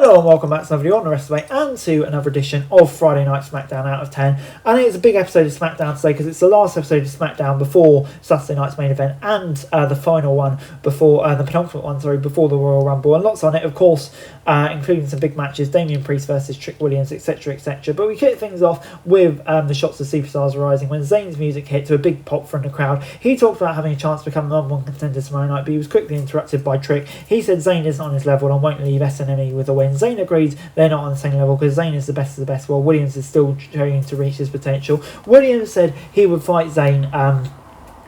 Hello and welcome back to another video on the rest of the way and to another edition of Friday Night Smackdown out of 10. And it's a big episode of Smackdown today because it's the last episode of Smackdown before Saturday night's main event and the final one before, the penultimate one, sorry, before the Royal Rumble. And lots on it, of course, including some big matches, Damian Priest versus Trick Williams, etc, etc. But we kick things off with the shots of superstars rising when Zayn's music hit to a big pop from the crowd. He talked about having a chance to become the #1 contender tomorrow night, but he was quickly interrupted by Trick. He said Zayn isn't on his level and won't leave Snme with a win. Zayn agrees they're not on the same level because Zayn is the best of the best while Williams is still trying to reach his potential. Williams said he would fight Zayn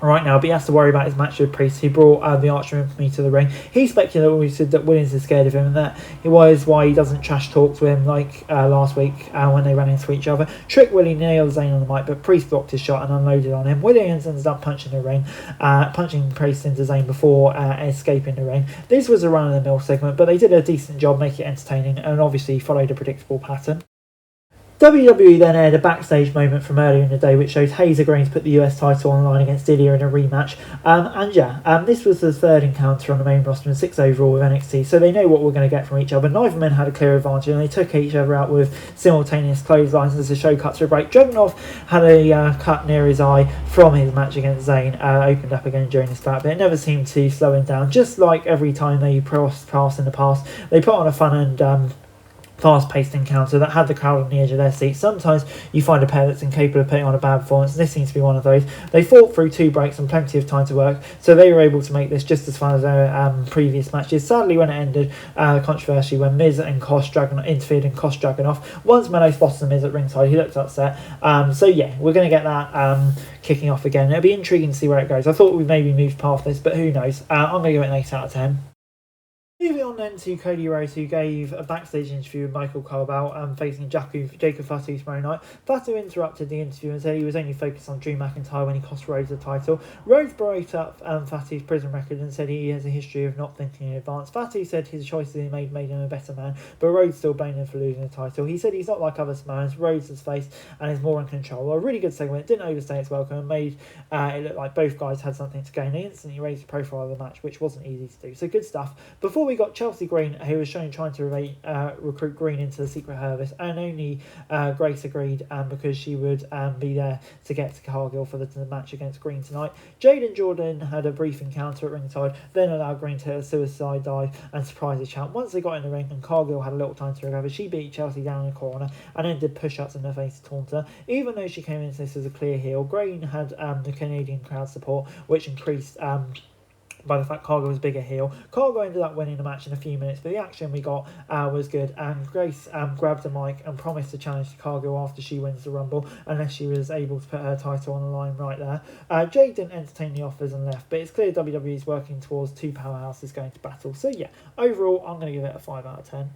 right now, but he has to worry about his match with Priest. He brought the Archer Infamy to the ring. He speculated that Williams is scared of him and that it was why he doesn't trash talk to him like last week when they ran into each other. Trick Willie nailed Zayn on the mic, but Priest blocked his shot and unloaded on him. Williams ended up punching the ring, punching Priest into Zayn before escaping the ring. This was a run-of-the-mill segment, but they did a decent job making it entertaining and obviously followed a predictable pattern. WWE then aired a backstage moment from earlier in the day which showed Hayes agreeing to put the US title on the line against Dillier in a rematch. This was the third encounter on the main roster and 6 overall with NXT, so they know what we're going to get from each other. Neither men had a clear advantage and they took each other out with simultaneous clotheslines as the show cut to a break. Dragunov had a cut near his eye from his match against Zayn, opened up again during this bout, but it never seemed to slow him down. Just like every time they crossed paths in the past, they put on a fun and fast-paced encounter that had the crowd on the edge of their seats. Sometimes you find a pair that's incapable of putting on a bad performance, and this seems to be one of those. They fought through 2 breaks and plenty of time to work, so they were able to make this just as fun as their previous matches. Sadly, when it ended, controversy when Miz and interfered and cost Dragunov. Once Mello spotted the Miz at ringside, he looked upset. So yeah, we're going to get that kicking off again. It'll be intriguing to see where it goes. I thought we maybe moved past this, but who knows. I'm going to give it an 8 out of 10. Moving on then to Cody Rhodes, who gave a backstage interview with Michael Cole facing Jacob Fatu tomorrow night. Fatu interrupted the interview and said he was only focused on Drew McIntyre when he cost Rhodes the title. Rhodes brought up Fatu's prison record and said he has a history of not thinking in advance. Fatu said his choices he made him a better man, but Rhodes still blamed him for losing the title. He said he's not like other Samoans, Rhodes has face and is more in control. A really good segment, didn't overstay its welcome and made it look like both guys had something to gain. They instantly raised the profile of the match, which wasn't easy to do. So good stuff. Before we got Chelsea Green, who was shown trying to recruit Green into the Secret Service, and only Grace agreed because she would be there to get to Cargill for the match against Green tonight. Jade and Jordan had a brief encounter at ringside, then allowed Green to hit a suicide dive and surprise the champ. Once they got in the ring and Cargill had a little time to recover, she beat Chelsea down in the corner and then did push-ups in her face to taunt her. Even though she came into this as a clear heel, Green had the Canadian crowd support, which increased by the fact Cargill was bigger heel. Cargill ended up winning the match in a few minutes, but the action we got was good, and Grace grabbed the mic and promised to challenge Cargill after she wins the Rumble, unless she was able to put her title on the line right there. Jade didn't entertain the offers and left, but it's clear WWE is working towards 2 powerhouses going to battle. So yeah, overall I'm going to give it a 5 out of 10.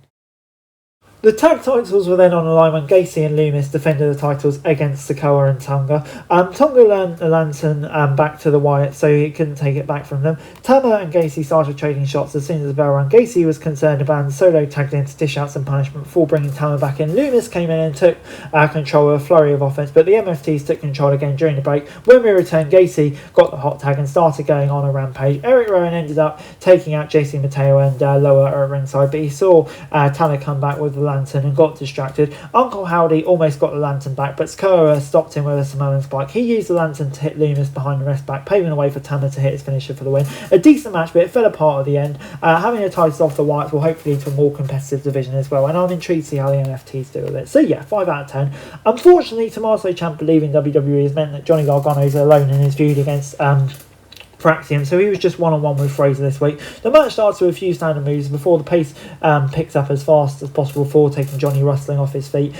The tag titles were then on the line when Gacy and Loomis defended the titles against Sikoa and Tonga. Tonga learned the lantern back to the Wyatt, so he couldn't take it back from them. Tama and Gacy started trading shots as soon as the bell rang. Gacy was concerned about Solo tagged in to dish out some punishment before bringing Tama back in. Loomis came in and took control of a flurry of offense, but the MFTs took control again during the break. When we returned, Gacy got the hot tag and started going on a rampage. Eric Rowan ended up taking out JC Mateo and Lower at ringside, but he saw Tama come back with the lantern and got distracted. Uncle Howdy almost got the lantern back, but Sikoa stopped him with a Samoan spike. He used the lantern to hit Loomis behind the rest back, paving the way for Tama to hit his finisher for the win. A decent match, but it fell apart at the end. Having the titles off the Wyatts will hopefully lead to a more competitive division as well, and I'm intrigued to see how the NFTs do with it. So yeah, 5 out of 10. Unfortunately, Tommaso Ciampa leaving WWE has meant that Johnny Gargano is alone in his feud against Axiom, so he was just one-on-one with Fraser this week. The match starts with a few standard moves before the pace picks up as fast as possible for taking Johnny rustling off his feet.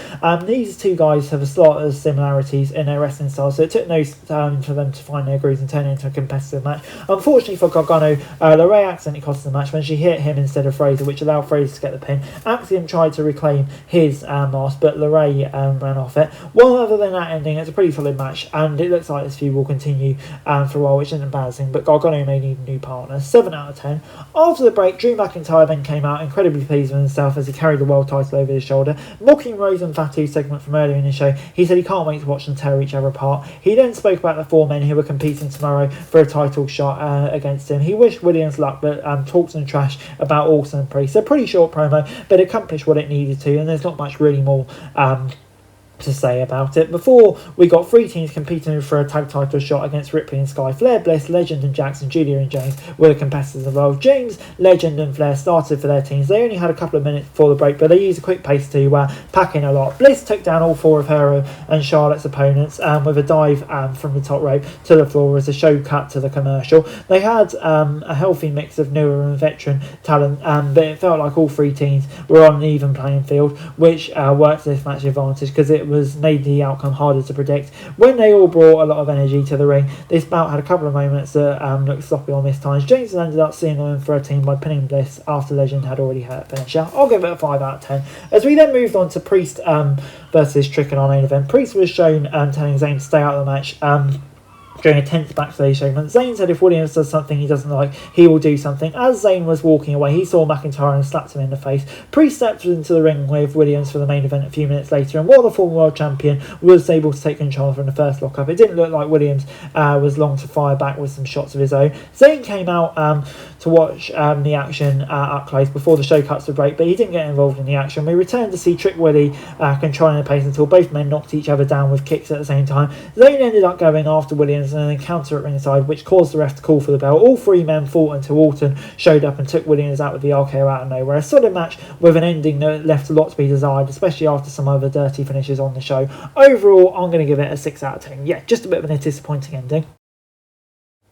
These two guys have a lot of similarities in their wrestling style, so it took no time for them to find their grooves and turn it into a competitive match. Unfortunately for Gargano, LeRae accidentally cost the match when she hit him instead of Fraser, which allowed Fraser to get the pin. Axiom tried to reclaim his mask, but LeRae ran off it. Well, other than that ending, it's a pretty solid match, and it looks like this feud will continue for a while, which isn't a bad thing. but Gargano may need a new partner. 7 out of 10. After the break, Drew McIntyre then came out incredibly pleased with himself as he carried the world title over his shoulder. Mocking Rose and Fatu's segment from earlier in the show, he said he can't wait to watch them tear each other apart. He then spoke about the 4 men who were competing tomorrow for a title shot against him. He wished Williams luck, but talked some trash about Orton and Priest. A pretty short promo, but accomplished what it needed to, and there's not much really more to say about it. Before, we got 3 teams competing for a tag title shot against Ripley and Sky. Flair, Bliss, Legend and Jackson, Julia and James were the competitors involved. James, Legend and Flair started for their teams. They only had a couple of minutes before the break, but they used a quick pace to pack in a lot. Bliss took down all 4 of her and Charlotte's opponents with a dive from the top rope to the floor as the show cut to the commercial. They had a healthy mix of newer and veteran talent, but it felt like all 3 teams were on an even playing field, which worked to this match's advantage because it was made the outcome harder to predict. When they all brought a lot of energy to the ring, this bout had a couple of moments that looked sloppy or missed times. James ended up seeing them for a team by pinning Bliss after Legend had already hurt finisher. I'll give it a 5 out of 10. As we then moved on to Priest versus Trick in our main event, Priest was shown telling Zayn to stay out of the match during a tense backstage segment. Zayn said if Williams does something he doesn't like, he will do something. As Zayn was walking away, he saw McIntyre and slapped him in the face. Priest stepped into the ring with Williams for the main event a few minutes later, and while the former world champion was able to take control from the first lockup, it didn't look like Williams was long to fire back with some shots of his own. Zayn came out to watch the action up close before the show cuts to break, but he didn't get involved in the action. We returned to see Trick Willie controlling the pace until both men knocked each other down with kicks at the same time. Zayn ended up going after Williams and an encounter at ringside, which caused the ref to call for the bell. All 3 men fought until Orton showed up and took Williams out with the RKO out of nowhere. A solid match with an ending that left a lot to be desired, especially after some other dirty finishes on the show. Overall, I'm going to give it a 6 out of 10. Yeah, just a bit of a disappointing ending.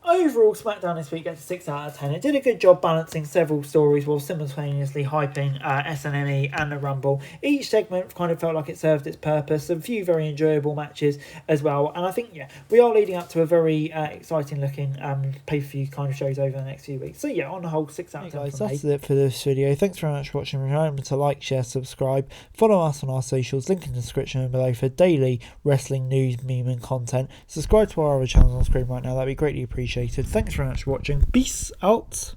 Overall, SmackDown this week gets a 6 out of 10. It did a good job balancing several stories while simultaneously hyping Snme and the Rumble. Each segment kind of felt like it served its purpose. A few very enjoyable matches as well. And I think, yeah, we are leading up to a very exciting looking pay-per-view kind of shows over the next few weeks. So yeah, on the whole, 6 out of 10. Guys, that's it for this video. Thanks very much for watching. Remember to like, share, subscribe. Follow us on our socials. Link in the description below for daily wrestling news, meme and content. Subscribe to our other channels on screen right now. That'd be greatly appreciated. Thanks very much for watching. Peace out.